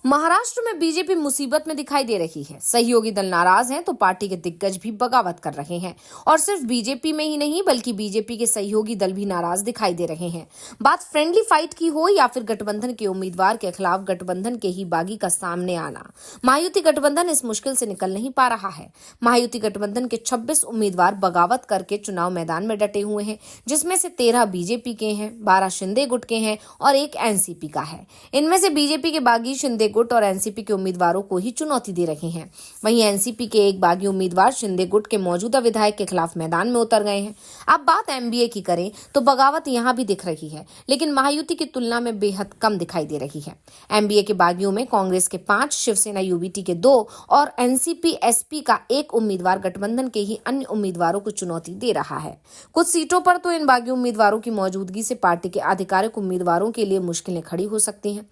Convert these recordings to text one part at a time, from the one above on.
महाराष्ट्र में बीजेपी मुसीबत में दिखाई दे रही है। सहयोगी दल नाराज हैं तो पार्टी के दिग्गज भी बगावत कर रहे हैं और सिर्फ बीजेपी में ही नहीं बल्कि बीजेपी के सहयोगी दल भी नाराज दिखाई दे रहे हैं। बात फ्रेंडली फाइट की हो या फिर गठबंधन के उम्मीदवार के खिलाफ गठबंधन के ही बागी का सामने आना, महायुति गठबंधन इस मुश्किल से निकल नहीं पा रहा है। महायुति गठबंधन के 26 उम्मीदवार बगावत करके चुनाव मैदान में डटे हुए हैं, जिसमें से 13 बीजेपी के हैं, 12 शिंदे गुट के हैं और 1 एनसीपी का है। इनमें से बीजेपी के बागी शिंदे गुट और एनसीपी के उम्मीदवारों को ही चुनौती दे रहे हैं। वहीं एनसीपी के एक बागी उम्मीदवार शिंदे गुट के मौजूदा विधायक के खिलाफ मैदान में उतर गए हैं। अब बात एमबीए की करें तो बगावत यहां भी दिख रही है, लेकिन महायुति की तुलना में बेहद कम दिखाई दे रही है। एमबीए के बागियों में कांग्रेस के 5, शिवसेना यूबीटी के 2 और एनसीपी एसपी का 1 उम्मीदवार गठबंधन के ही अन्य उम्मीदवारों को चुनौती दे रहा है। कुछ सीटों पर तो इन बागी उम्मीदवारों की मौजूदगी से पार्टी के आधिकारिक उम्मीदवारों के लिए मुश्किलें खड़ी हो सकती हैं।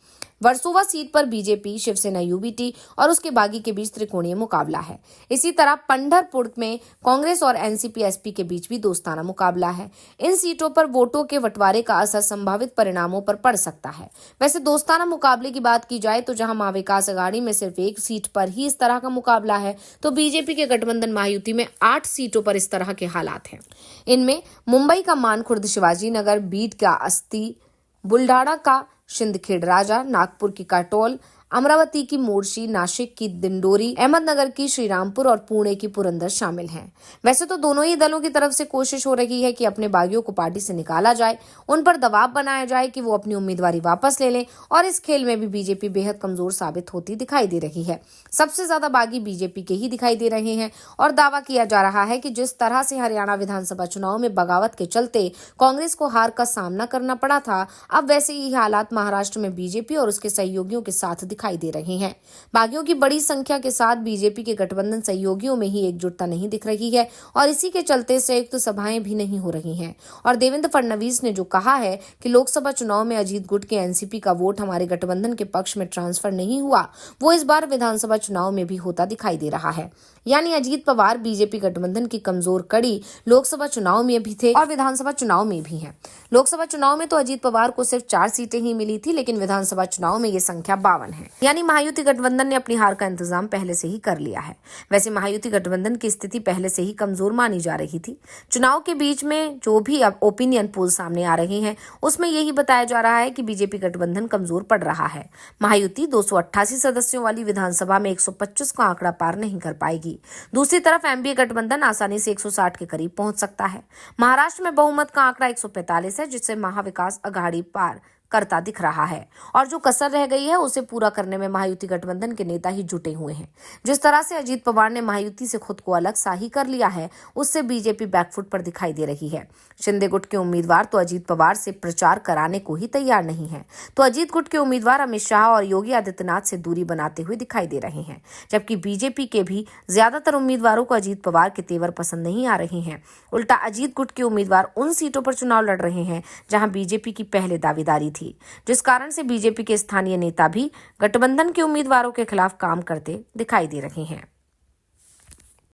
वर्सोवा सीट पर बीजेपी, शिवसेना यूबीटी और उसके बागी के बीच त्रिकोणीय मुकाबला है। इसी तरह पंढरपुर में कांग्रेस और एनसीपी एसपी के बीच भी दोस्ताना मुकाबला है। इन सीटों पर वोटों के बंटवारे का असर संभावित परिणामों पर पड़ सकता है। वैसे दोस्ताना मुकाबले की बात की जाए तो जहां महाविकास अघाड़ी में सिर्फ 1 सीट पर ही इस तरह का मुकाबला है, तो बीजेपी के गठबंधन महायुति में 8 सीटों पर इस तरह के हालात हैं। इनमें मुंबई का मानखुर्द शिवाजीनगर, बीड का अस्ती, बुल्ढाणा का सिंदखेड राजा, नागपुर की काटोल, अमरावती की मोर्शी, नासिक की दिंडोरी, अहमदनगर की श्रीरामपुर और पुणे की पुरंदर शामिल हैं। वैसे तो दोनों ही दलों की तरफ से कोशिश हो रही है कि अपने बागियों को पार्टी से निकाला जाए, उन पर दबाव बनाया जाए कि वो अपनी उम्मीदवारी वापस ले लें, और इस खेल में भी बीजेपी बेहद कमजोर साबित होती दिखाई दे रही है। सबसे ज्यादा बागी बीजेपी के ही दिखाई दे रहे हैं और दावा किया जा रहा है कि जिस तरह से हरियाणा विधानसभा चुनाव में बगावत के चलते कांग्रेस को हार का सामना करना पड़ा था, अब वैसे ही हालात महाराष्ट्र में बीजेपी और उसके सहयोगियों के साथ दिखाई दे रहे हैं। बागियों की बड़ी संख्या के साथ बीजेपी के गठबंधन सहयोगियों में ही एकजुटता नहीं दिख रही है और इसी के चलते संयुक्त सभाएं भी नहीं हो रही हैं। और देवेंद्र फडणवीस ने जो कहा है कि लोकसभा चुनाव में अजीत गुट के एनसीपी का वोट हमारे गठबंधन के पक्ष में ट्रांसफर नहीं हुआ, वो इस बार विधानसभा चुनाव में भी होता दिखाई दे रहा है। यानी अजीत पवार बीजेपी गठबंधन की कमजोर कड़ी लोकसभा चुनाव में भी थे और विधानसभा चुनाव में भी हैं। लोकसभा चुनाव में तो अजीत पवार को सिर्फ 4 सीटें ही मिली थी, लेकिन विधानसभा चुनाव में ये संख्या 52 है। यानी महायुति गठबंधन ने अपनी हार का इंतजाम पहले से ही कर लिया है। वैसे महायुति गठबंधन की स्थिति पहले से ही कमजोर मानी जा रही थी। चुनाव के बीच में जो भी अब ओपिनियन पोल सामने आ रहे हैं, उसमें यही बताया जा रहा है कि बीजेपी गठबंधन कमजोर पड़ रहा है। महायुति 288 सदस्यों वाली विधानसभा में 125 का आंकड़ा पार नहीं कर पाएगी। दूसरी तरफ एमबीए गठबंधन आसानी से 160 के करीब पहुंच सकता है। महाराष्ट्र में बहुमत का आंकड़ा 145 है, जिससे महाविकास अघाड़ी पार करता दिख रहा है और जो कसर रह गई है उसे पूरा करने में महायुति गठबंधन के नेता ही जुटे हुए हैं। जिस तरह से अजीत पवार ने महायुति से खुद को अलग सा ही कर लिया है, उससे बीजेपी बैकफुट पर दिखाई दे रही है। शिंदे गुट के उम्मीदवार तो अजीत पवार से प्रचार कराने को ही तैयार नहीं है, तो अजीत गुट के उम्मीदवार अमित शाह और योगी आदित्यनाथ से दूरी बनाते हुए दिखाई दे रहे हैं, जबकि बीजेपी के भी ज्यादातर उम्मीदवारों को अजीत पवार के तेवर पसंद नहीं आ रहे हैं। उल्टा अजीत गुट के उम्मीदवार उन सीटों पर चुनाव लड़ रहे हैं जहां बीजेपी की पहले दावेदारी थी, जिस कारण से बीजेपी के स्थानीय नेता भी गठबंधन के उम्मीदवारों के खिलाफ काम करते दिखाई दे रहे हैं।